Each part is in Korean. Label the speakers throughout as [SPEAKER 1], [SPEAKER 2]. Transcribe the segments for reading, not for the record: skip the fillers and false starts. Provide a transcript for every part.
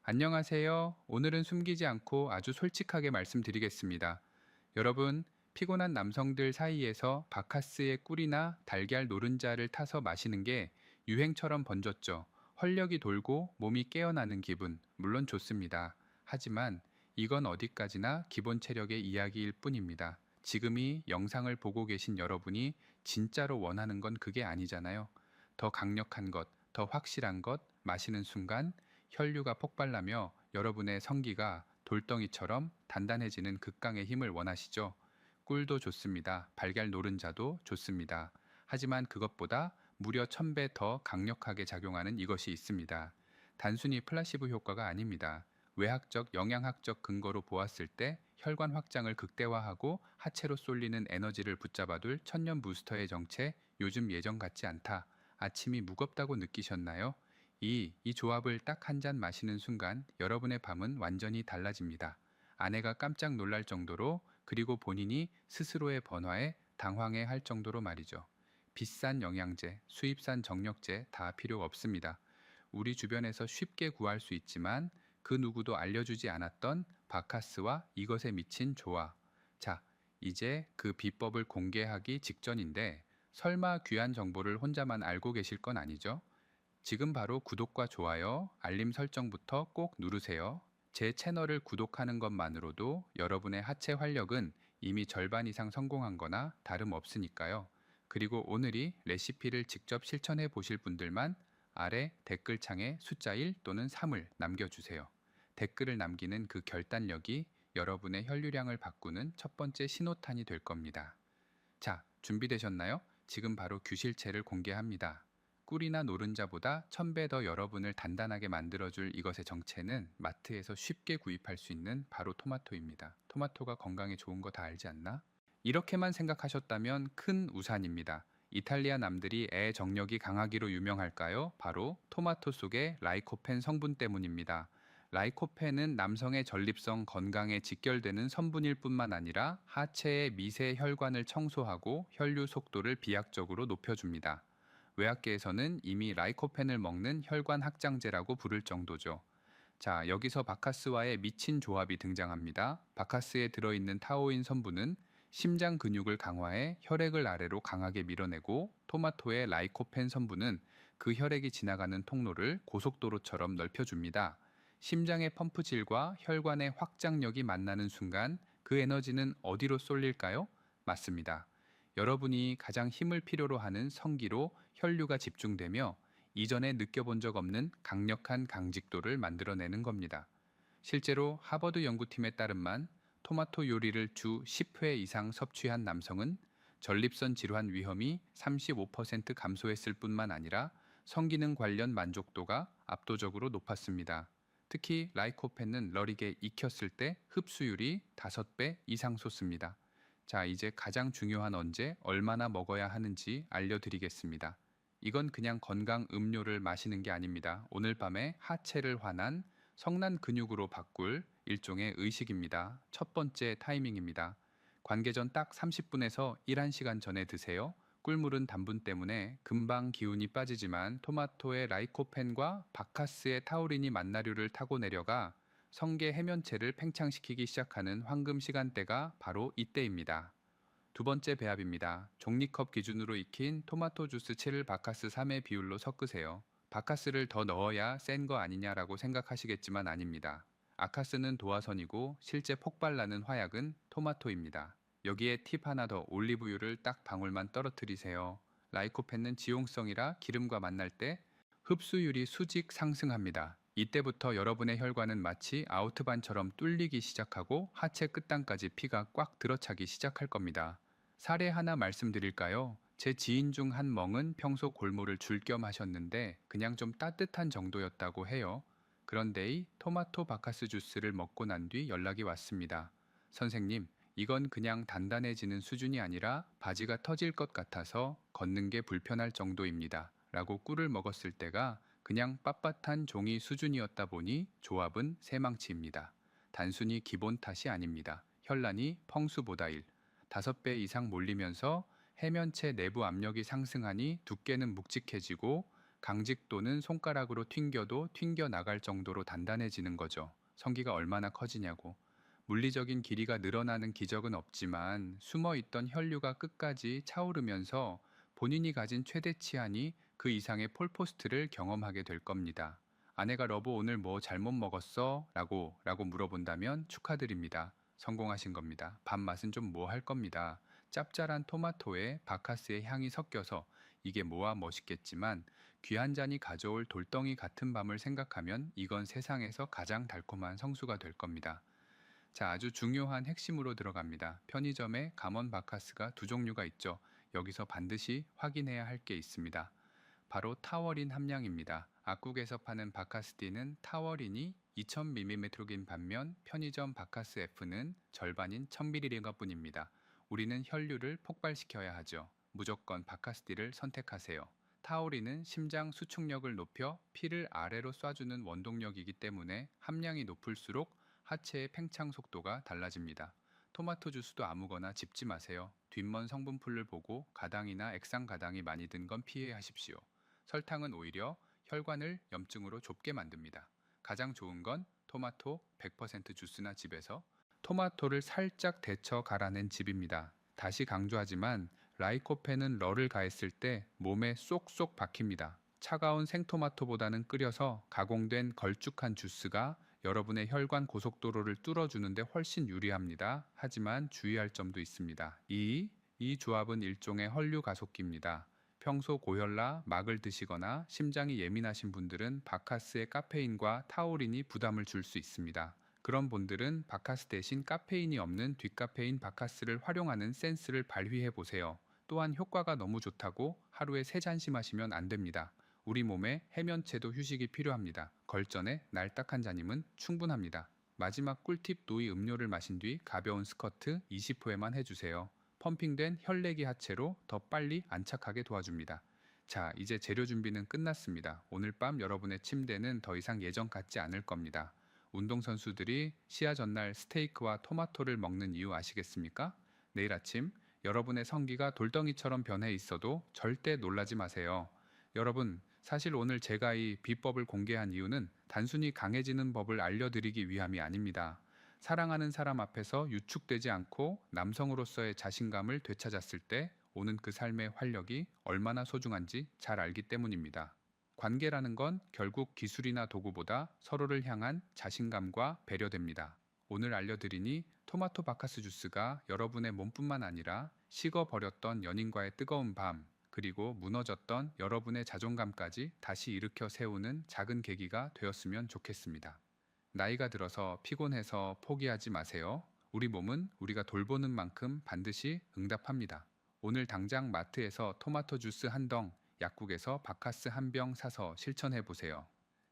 [SPEAKER 1] 안녕하세요. 오늘은 숨기지 않고 아주 솔직하게 말씀드리겠습니다. 여러분, 피곤한 남성들 사이에서 바카스의 꿀이나 달걀 노른자를 타서 마시는 게 유행처럼 번졌죠. 활력이 돌고 몸이 깨어나는 기분, 물론 좋습니다. 하지만 이건 어디까지나 기본 체력의 이야기일 뿐입니다. 지금 이 영상을 보고 계신 여러분이 진짜로 원하는 건 그게 아니잖아요. 더 강력한 것, 더 확실한 것, 마시는 순간 혈류가 폭발나며 여러분의 성기가 돌덩이처럼 단단해지는 극강의 힘을 원하시죠? 꿀도 좋습니다. 달걀 노른자도 좋습니다. 하지만 그것보다 무려 1000배 더 강력하게 작용하는 이것이 있습니다. 단순히 플라시보 효과가 아닙니다. 외학적, 영양학적 근거로 보았을 때 혈관 확장을 극대화하고 하체로 쏠리는 에너지를 붙잡아둘 천년 부스터의 정체, 요즘 예전 같지 않다. 아침이 무겁다고 느끼셨나요? 이 조합을 딱 한 잔 마시는 순간 여러분의 밤은 완전히 달라집니다. 아내가 깜짝 놀랄 정도로, 그리고 본인이 스스로의 번화에 당황해 할 정도로 말이죠. 비싼 영양제, 수입산 정력제 다 필요 없습니다. 우리 주변에서 쉽게 구할 수 있지만 그 누구도 알려주지 않았던 바카스와 이것에 미친 조화. 자, 이제 그 비법을 공개하기 직전인데, 설마 귀한 정보를 혼자만 알고 계실 건 아니죠? 지금 바로 구독과 좋아요, 알림 설정부터 꼭 누르세요. 제 채널을 구독하는 것만으로도 여러분의 하체 활력은 이미 절반 이상 성공한 거나 다름없으니까요. 그리고 오늘이 레시피를 직접 실천해 보실 분들만 아래 댓글창에 숫자 1 또는 3을 남겨주세요. 댓글을 남기는 그 결단력이 여러분의 혈류량을 바꾸는 첫 번째 신호탄이 될 겁니다. 자, 준비되셨나요? 지금 바로 규실체를 공개합니다. 꿀이나 노른자보다 1000배 더 여러분을 단단하게 만들어줄 이것의 정체는 마트에서 쉽게 구입할 수 있는 바로 토마토입니다. 토마토가 건강에 좋은 거 다 알지 않나? 이렇게만 생각하셨다면 큰 우산입니다. 이탈리아 남들이 애 정력이 강하기로 유명할까요? 바로 토마토 속의 라이코펜 성분 때문입니다. 라이코펜은 남성의 전립선 건강에 직결되는 성분일 뿐만 아니라 하체의 미세 혈관을 청소하고 혈류 속도를 비약적으로 높여줍니다. 의학계에서는 이미 라이코펜을 먹는 혈관 확장제라고 부를 정도죠. 자, 여기서 바카스와의 미친 조합이 등장합니다. 바카스에 들어있는 타오인 성분은 심장 근육을 강화해 혈액을 아래로 강하게 밀어내고, 토마토의 라이코펜 성분은 그 혈액이 지나가는 통로를 고속도로처럼 넓혀줍니다. 심장의 펌프질과 혈관의 확장력이 만나는 순간 그 에너지는 어디로 쏠릴까요? 맞습니다. 여러분이 가장 힘을 필요로 하는 성기로 혈류가 집중되며 이전에 느껴본 적 없는 강력한 강직도를 만들어내는 겁니다. 실제로 하버드 연구팀에 따른만 토마토 요리를 주 10회 이상 섭취한 남성은 전립선 질환 위험이 35% 감소했을 뿐만 아니라 성기능 관련 만족도가 압도적으로 높았습니다. 특히 라이코펜은 럴익에 익혔을 때 흡수율이 5배 이상 솟습니다. 자, 이제 가장 중요한 언제, 얼마나 먹어야 하는지 알려드리겠습니다. 이건 그냥 건강 음료를 마시는 게 아닙니다. 오늘 밤에 하체를 환한 성난 근육으로 바꿀 일종의 의식입니다. 첫 번째 타이밍입니다. 관계 전 딱 30분에서 1~1시간 전에 드세요. 꿀물은 단분 때문에 금방 기운이 빠지지만 토마토의 라이코펜과 바카스의 타우린이 만나류를 타고 내려가 성게 해면체를 팽창시키기 시작하는 황금 시간대가 바로 이때입니다. 두 번째 배합입니다. 종이컵 기준으로 익힌 토마토 주스 7 바카스 3의 비율로 섞으세요. 바카스를 더 넣어야 센 거 아니냐라고 생각하시겠지만 아닙니다. 아카스는 도화선이고 실제 폭발나는 화약은 토마토입니다. 여기에 팁 하나 더, 올리브유를 딱 방울만 떨어뜨리세요. 라이코펜은 지용성이라 기름과 만날 때 흡수율이 수직 상승합니다. 이때부터 여러분의 혈관은 마치 아우트반처럼 뚫리기 시작하고 하체 끝단까지 피가 꽉 들어차기 시작할 겁니다. 사례 하나 말씀드릴까요? 제 지인 중 한 멍은 평소 골몰을 줄 겸 하셨는데 그냥 좀 따뜻한 정도였다고 해요. 그런데 이 토마토 바카스 주스를 먹고 난 뒤 연락이 왔습니다. 선생님, 이건 그냥 단단해지는 수준이 아니라 바지가 터질 것 같아서 걷는 게 불편할 정도입니다. 라고 꿀을 먹었을 때가 그냥 빳빳한 종이 수준이었다 보니 조합은 새망치입니다. 단순히 기본 탓이 아닙니다. 혈란이 펑수보다 5배 이상 몰리면서 해면체 내부 압력이 상승하니 두께는 묵직해지고 강직도는 손가락으로 튕겨도 튕겨 나갈 정도로 단단해지는 거죠. 성기가 얼마나 커지냐고. 물리적인 길이가 늘어나는 기적은 없지만 숨어 있던 혈류가 끝까지 차오르면서 본인이 가진 최대치안이 그 이상의 폴포스트를 경험하게 될 겁니다. 아내가 러브 오늘 뭐 잘못 먹었어? 라고 물어본다면 축하드립니다. 성공하신 겁니다. 밥 맛은 좀 뭐 할 겁니다. 짭짤한 토마토에 바카스의 향이 섞여서 이게 뭐야 멋있겠지만 귀한 잔이 가져올 돌덩이 같은 밤을 생각하면 이건 세상에서 가장 달콤한 성수가 될 겁니다. 자, 아주 중요한 핵심으로 들어갑니다. 편의점에 감원 바카스가 두 종류가 있죠. 여기서 반드시 확인해야 할 게 있습니다. 바로 타워린 함량입니다. 악국에서 파는 바카스D는 타워린이 2000mg인 반면 편의점 바카스 F는 절반인 1000mg 뿐입니다. 우리는 혈류를 폭발시켜야 하죠. 무조건 바카스D를 선택하세요. 타우린은 심장 수축력을 높여 피를 아래로 쏴주는 원동력이기 때문에 함량이 높을수록 하체의 팽창 속도가 달라집니다. 토마토 주스도 아무거나 집지 마세요. 뒷먼 성분풀을 보고 가당이나 액상 가당이 많이 든 건 피해하십시오. 설탕은 오히려 혈관을 염증으로 좁게 만듭니다. 가장 좋은 건 토마토 100% 주스나 집에서 토마토를 살짝 데쳐 갈아낸 즙입니다. 다시 강조하지만 라이코펜은 럴을 가했을 때 몸에 쏙쏙 박힙니다. 차가운 생토마토보다는 끓여서 가공된 걸쭉한 주스가 여러분의 혈관 고속도로를 뚫어주는데 훨씬 유리합니다. 하지만 주의할 점도 있습니다. 이 조합은 일종의 혈류 가속기입니다. 평소 고혈라, 막을 드시거나 심장이 예민하신 분들은 바카스의 카페인과 타우린이 부담을 줄 수 있습니다. 그런 분들은 바카스 대신 카페인이 없는 뒷카페인 바카스를 활용하는 센스를 발휘해 보세요. 또한 효과가 너무 좋다고 하루에 3잔씩 마시면 안 됩니다. 우리 몸에 해면체도 휴식이 필요합니다. 걸전에 날딱 한 잔이면 충분합니다. 마지막 꿀팁 노이 음료를 마신 뒤 가벼운 스쿼트 20회만 해주세요. 펌핑된 혈내기 하체로 더 빨리 안착하게 도와줍니다. 자, 이제 재료 준비는 끝났습니다. 오늘 밤 여러분의 침대는 더 이상 예전 같지 않을 겁니다. 운동선수들이 시야 전날 스테이크와 토마토를 먹는 이유 아시겠습니까? 내일 아침 여러분의 성기가 돌덩이처럼 변해 있어도 절대 놀라지 마세요. 여러분, 사실 오늘 제가 이 비법을 공개한 이유는 단순히 강해지는 법을 알려드리기 위함이 아닙니다. 사랑하는 사람 앞에서 유축되지 않고 남성으로서의 자신감을 되찾았을 때 오는 그 삶의 활력이 얼마나 소중한지 잘 알기 때문입니다. 관계라는 건 결국 기술이나 도구보다 서로를 향한 자신감과 배려됩니다. 오늘 알려드리니 토마토 바카스 주스가 여러분의 몸뿐만 아니라 식어버렸던 연인과의 뜨거운 밤, 그리고 무너졌던 여러분의 자존감까지 다시 일으켜 세우는 작은 계기가 되었으면 좋겠습니다. 나이가 들어서 피곤해서 포기하지 마세요. 우리 몸은 우리가 돌보는 만큼 반드시 응답합니다. 오늘 당장 마트에서 토마토 주스 한 덩, 약국에서 바카스 한 병 사서 실천해 보세요.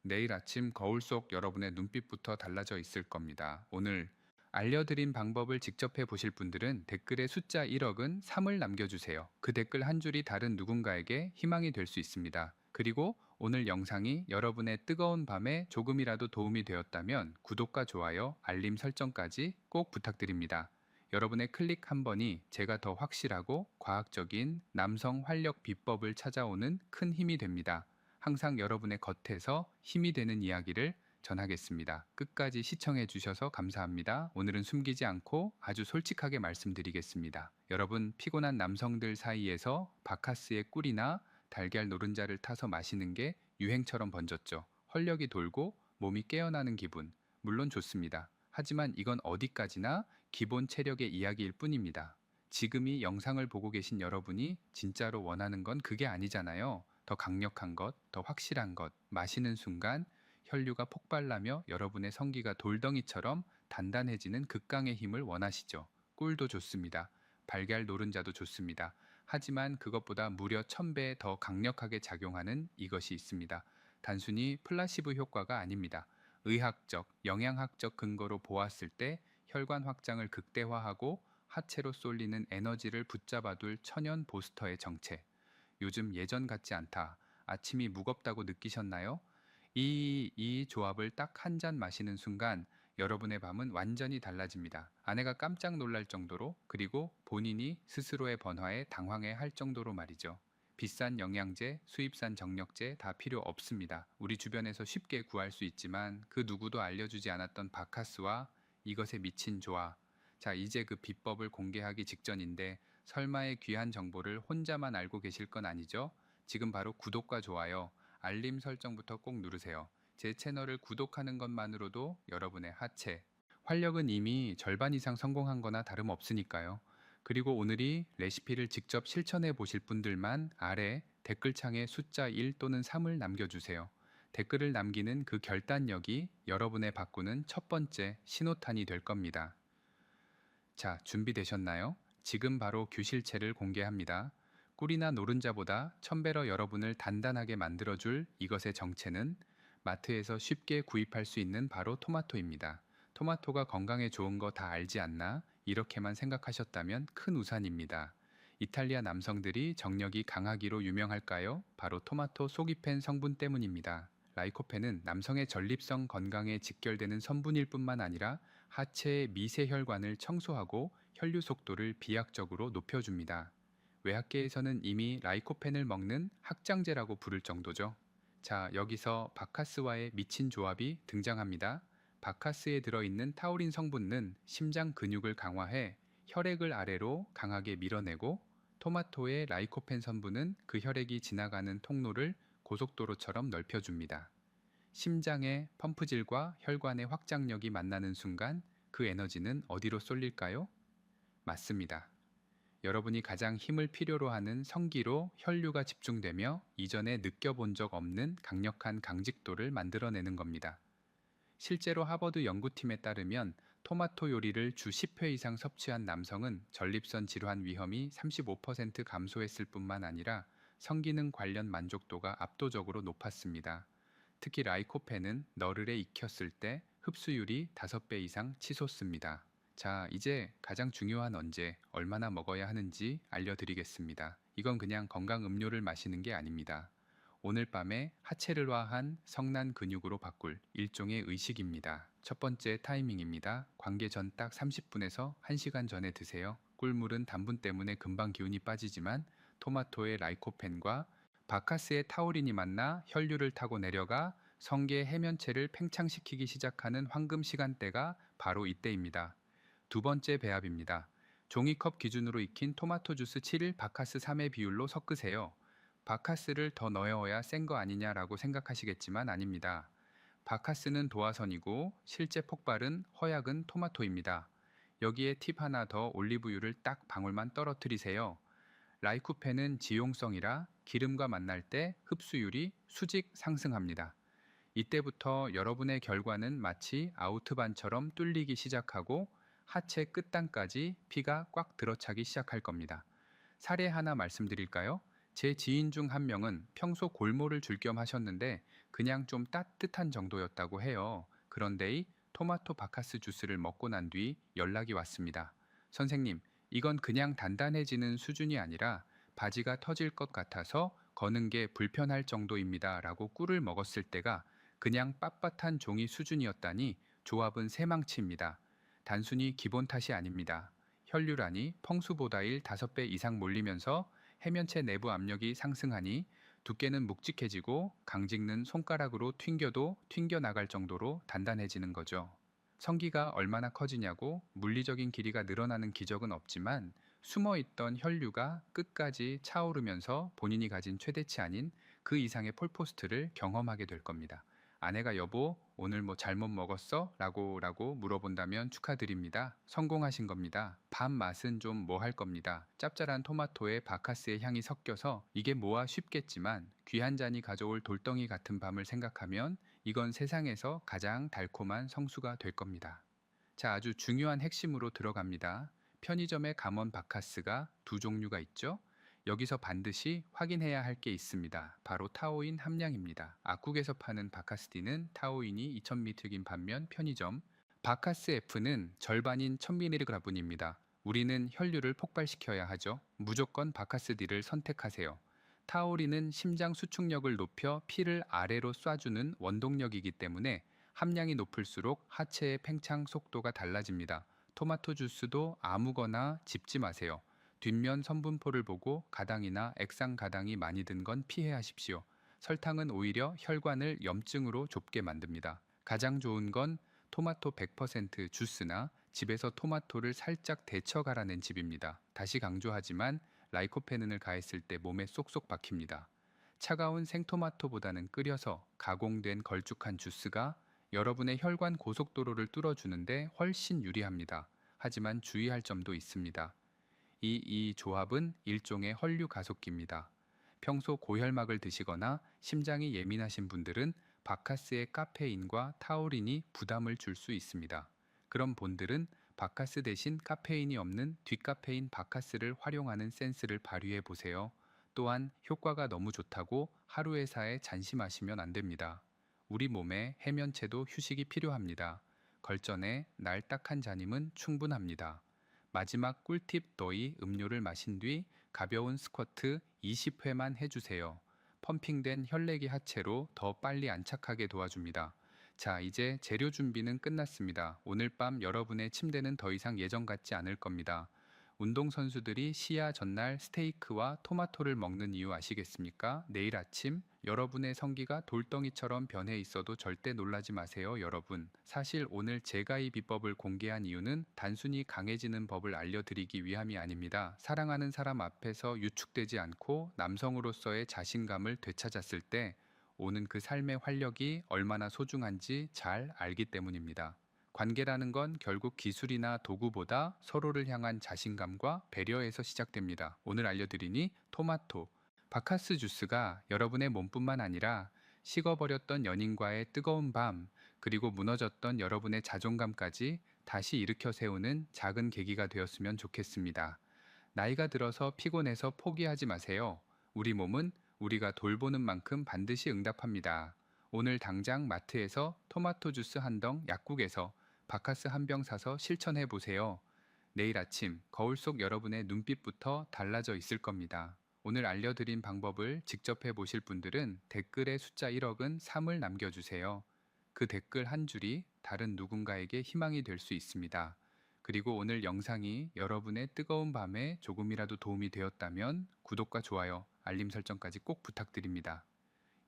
[SPEAKER 1] 내일 아침 거울 속 여러분의 눈빛부터 달라져 있을 겁니다. 오늘 알려드린 방법을 직접 해보실 분들은 댓글에 숫자 1억은 3을 남겨주세요. 그 댓글 한 줄이 다른 누군가에게 희망이 될 수 있습니다. 그리고 오늘 영상이 여러분의 뜨거운 밤에 조금이라도 도움이 되었다면 구독과 좋아요, 알림 설정까지 꼭 부탁드립니다. 여러분의 클릭 한 번이 제가 더 확실하고 과학적인 남성 활력 비법을 찾아오는 큰 힘이 됩니다. 항상 여러분의 겉에서 힘이 되는 이야기를 전하겠습니다. 끝까지 시청해 주셔서 감사합니다. 오늘은 숨기지 않고 아주 솔직하게 말씀드리겠습니다. 여러분, 피곤한 남성들 사이에서 바카스의 꿀이나 달걀 노른자를 타서 마시는 게 유행처럼 번졌죠. 활력이 돌고 몸이 깨어나는 기분, 물론 좋습니다. 하지만 이건 어디까지나 기본 체력의 이야기일 뿐입니다. 지금 이 영상을 보고 계신 여러분이 진짜로 원하는 건 그게 아니잖아요. 더 강력한 것, 더 확실한 것, 마시는 순간 혈류가 폭발나며 여러분의 성기가 돌덩이처럼 단단해지는 극강의 힘을 원하시죠. 꿀도 좋습니다. 달걀 노른자도 좋습니다. 하지만 그것보다 무려 1000배 더 강력하게 작용하는 이것이 있습니다. 단순히 플라시보 효과가 아닙니다. 의학적, 영양학적 근거로 보았을 때 혈관 확장을 극대화하고 하체로 쏠리는 에너지를 붙잡아둘 천연 보스터의 정체. 요즘 예전 같지 않다. 아침이 무겁다고 느끼셨나요? 이 조합을 딱 한 잔 마시는 순간 여러분의 밤은 완전히 달라집니다. 아내가 깜짝 놀랄 정도로, 그리고 본인이 스스로의 번화에 당황해 할 정도로 말이죠. 비싼 영양제, 수입산 정력제 다 필요 없습니다. 우리 주변에서 쉽게 구할 수 있지만 그 누구도 알려주지 않았던 바카스와 이것에 미친 조화. 자, 이제 그 비법을 공개하기 직전인데 설마의 귀한 정보를 혼자만 알고 계실 건 아니죠? 지금 바로 구독과 좋아요, 알림 설정부터 꼭 누르세요. 제 채널을 구독하는 것만으로도 여러분의 하체, 활력은 이미 절반 이상 성공한 거나 다름없으니까요. 그리고 오늘이 레시피를 직접 실천해 보실 분들만 아래 댓글창에 숫자 1 또는 3을 남겨주세요. 댓글을 남기는 그 결단력이 여러분의 바꾸는 첫 번째 신호탄이 될 겁니다. 자, 준비되셨나요? 지금 바로 교실체를 공개합니다. 꿀이나 노른자보다 1000배로 여러분을 단단하게 만들어줄 이것의 정체는 마트에서 쉽게 구입할 수 있는 바로 토마토입니다. 토마토가 건강에 좋은 거 다 알지 않나? 이렇게만 생각하셨다면 큰 우산입니다. 이탈리아 남성들이 정력이 강하기로 유명할까요? 바로 토마토 속이펜 성분 때문입니다. 라이코펜은 남성의 전립선 건강에 직결되는 성분일 뿐만 아니라 하체의 미세혈관을 청소하고 혈류 속도를 비약적으로 높여줍니다. 외학계에서는 이미 라이코펜을 먹는 학장제라고 부를 정도죠. 자, 여기서 바카스와의 미친 조합이 등장합니다. 바카스에 들어있는 타우린 성분은 심장 근육을 강화해 혈액을 아래로 강하게 밀어내고, 토마토의 라이코펜 성분은 그 혈액이 지나가는 통로를 고속도로처럼 넓혀줍니다. 심장의 펌프질과 혈관의 확장력이 만나는 순간 그 에너지는 어디로 쏠릴까요? 맞습니다. 여러분이 가장 힘을 필요로 하는 성기로 혈류가 집중되며 이전에 느껴본 적 없는 강력한 강직도를 만들어내는 겁니다. 실제로 하버드 연구팀에 따르면 토마토 요리를 주 10회 이상 섭취한 남성은 전립선 질환 위험이 35% 감소했을 뿐만 아니라 성기능 관련 만족도가 압도적으로 높았습니다. 특히 라이코펜은 너를에 익혔을 때 흡수율이 5배 이상 치솟습니다. 자, 이제 가장 중요한 언제, 얼마나 먹어야 하는지 알려드리겠습니다. 이건 그냥 건강 음료를 마시는 게 아닙니다. 오늘 밤에 하체를 화한 성난 근육으로 바꿀 일종의 의식입니다. 첫 번째 타이밍입니다. 관계 전 딱 30분에서 1시간 전에 드세요. 꿀물은 단분 때문에 금방 기운이 빠지지만 토마토의 라이코펜과 바카스의 타우린이 만나 혈류를 타고 내려가 성게 해면체를 팽창시키기 시작하는 황금 시간대가 바로 이때입니다. 두 번째 배합입니다. 종이컵 기준으로 익힌 토마토 주스 7, 바카스 3의 비율로 섞으세요. 바카스를 더 넣어야 센 거 아니냐라고 생각하시겠지만 아닙니다. 바카스는 도화선이고 실제 폭발은 허약은 토마토입니다. 여기에 팁 하나 더, 올리브유를 딱 방울만 떨어뜨리세요. 라이코펜은 지용성이라 기름과 만날 때 흡수율이 수직 상승합니다. 이때부터 여러분의 결과는 마치 아우트반처럼 뚫리기 시작하고 하체 끝단까지 피가 꽉 들어차기 시작할 겁니다. 사례 하나 말씀드릴까요? 제 지인 중 한 명은 평소 골모를 줄 겸 하셨는데 그냥 좀 따뜻한 정도였다고 해요. 그런데 이 토마토 바카스 주스를 먹고 난 뒤 연락이 왔습니다. 선생님, 이건 그냥 단단해지는 수준이 아니라 바지가 터질 것 같아서 거는 게 불편할 정도입니다 라고 꿀을 먹었을 때가 그냥 빳빳한 종이 수준이었다니 조합은 새망치입니다. 단순히 기본 탓이 아닙니다. 혈류란이 평소보다 5배 이상 몰리면서 해면체 내부 압력이 상승하니 두께는 묵직해지고 강직는 손가락으로 튕겨도 튕겨 나갈 정도로 단단해지는 거죠. 성기가 얼마나 커지냐고 물리적인 길이가 늘어나는 기적은 없지만 숨어있던 혈류가 끝까지 차오르면서 본인이 가진 최대치 아닌 그 이상의 폴포스트를 경험하게 될 겁니다. 아내가 여보, 오늘 뭐 잘못 먹었어? 라고 물어본다면 축하드립니다. 성공하신 겁니다. 밥 맛은 좀 뭐 할 겁니다. 짭짤한 토마토에 바카스의 향이 섞여서 이게 뭐야 싶겠지만 귀한 잔이 가져올 돌덩이 같은 밤을 생각하면 이건 세상에서 가장 달콤한 성수가 될 겁니다. 자, 아주 중요한 핵심으로 들어갑니다. 편의점의 감원 바카스가 두 종류가 있죠. 여기서 반드시 확인해야 할 게 있습니다. 바로 타우인 함량입니다. 악국에서 파는 바카스디는 타우인이 2000mg인 반면 편의점 바카스 F는 절반인 1000mg분입니다. 우리는 혈류를 폭발시켜야 하죠. 무조건 바카스디를 선택하세요. 타우린은 심장 수축력을 높여 피를 아래로 쏴주는 원동력이기 때문에 함량이 높을수록 하체의 팽창 속도가 달라집니다. 토마토 주스도 아무거나 집지 마세요. 뒷면 성분표를 보고 가당이나 액상 가당이 많이 든 건 피해 하십시오. 설탕은 오히려 혈관을 염증으로 좁게 만듭니다. 가장 좋은 건 토마토 100% 주스나 집에서 토마토를 살짝 데쳐 갈아낸 즙입니다. 다시 강조하지만 라이코페닌을 가했을 때 몸에 쏙쏙 박힙니다. 차가운 생토마토보다는 끓여서 가공된 걸쭉한 주스가 여러분의 혈관 고속도로를 뚫어주는데 훨씬 유리합니다. 하지만 주의할 점도 있습니다. 이 조합은 일종의 헐류 가속기입니다. 평소 고혈막을 드시거나 심장이 예민하신 분들은 바카스의 카페인과 타우린이 부담을 줄 수 있습니다. 그런 분들은 바카스 대신 카페인이 없는 뒷카페인 바카스를 활용하는 센스를 발휘해 보세요. 또한 효과가 너무 좋다고 하루 회사에 잔시 마시면 안 됩니다. 우리 몸에 해면체도 휴식이 필요합니다. 걸전에 날 딱 한 잔이면 충분합니다. 마지막 꿀팁 더이 음료를 마신 뒤 가벼운 스쿼트 20회만 해주세요. 펌핑된 혈내기 하체로 더 빨리 안착하게 도와줍니다. 자, 이제 재료 준비는 끝났습니다. 오늘 밤 여러분의 침대는 더 이상 예전 같지 않을 겁니다. 운동선수들이 시야 전날 스테이크와 토마토를 먹는 이유 아시겠습니까? 내일 아침 여러분의 성기가 돌덩이처럼 변해 있어도 절대 놀라지 마세요, 여러분. 사실 오늘 제가 이 비법을 공개한 이유는 단순히 강해지는 법을 알려드리기 위함이 아닙니다. 사랑하는 사람 앞에서 유축되지 않고 남성으로서의 자신감을 되찾았을 때 오는 그 삶의 활력이 얼마나 소중한지 잘 알기 때문입니다. 관계라는 건 결국 기술이나 도구보다 서로를 향한 자신감과 배려에서 시작됩니다. 오늘 알려드리니 토마토, 바카스 주스가 여러분의 몸뿐만 아니라 식어버렸던 연인과의 뜨거운 밤, 그리고 무너졌던 여러분의 자존감까지 다시 일으켜 세우는 작은 계기가 되었으면 좋겠습니다. 나이가 들어서 피곤해서 포기하지 마세요. 우리 몸은 우리가 돌보는 만큼 반드시 응답합니다. 오늘 당장 마트에서 토마토 주스 한 덩, 약국에서 바카스 한 병 사서 실천해 보세요. 내일 아침 거울 속 여러분의 눈빛부터 달라져 있을 겁니다. 오늘 알려드린 방법을 직접 해보실 분들은 댓글에 숫자 1억은 3을 남겨주세요. 그 댓글 한 줄이 다른 누군가에게 희망이 될 수 있습니다. 그리고 오늘 영상이 여러분의 뜨거운 밤에 조금이라도 도움이 되었다면 구독과 좋아요, 알림 설정까지 꼭 부탁드립니다.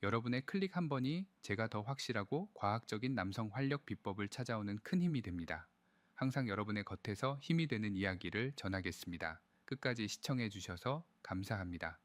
[SPEAKER 1] 여러분의 클릭 한 번이 제가 더 확실하고 과학적인 남성 활력 비법을 찾아오는 큰 힘이 됩니다. 항상 여러분의 겉에서 힘이 되는 이야기를 전하겠습니다. 끝까지 시청해 주셔서 감사합니다.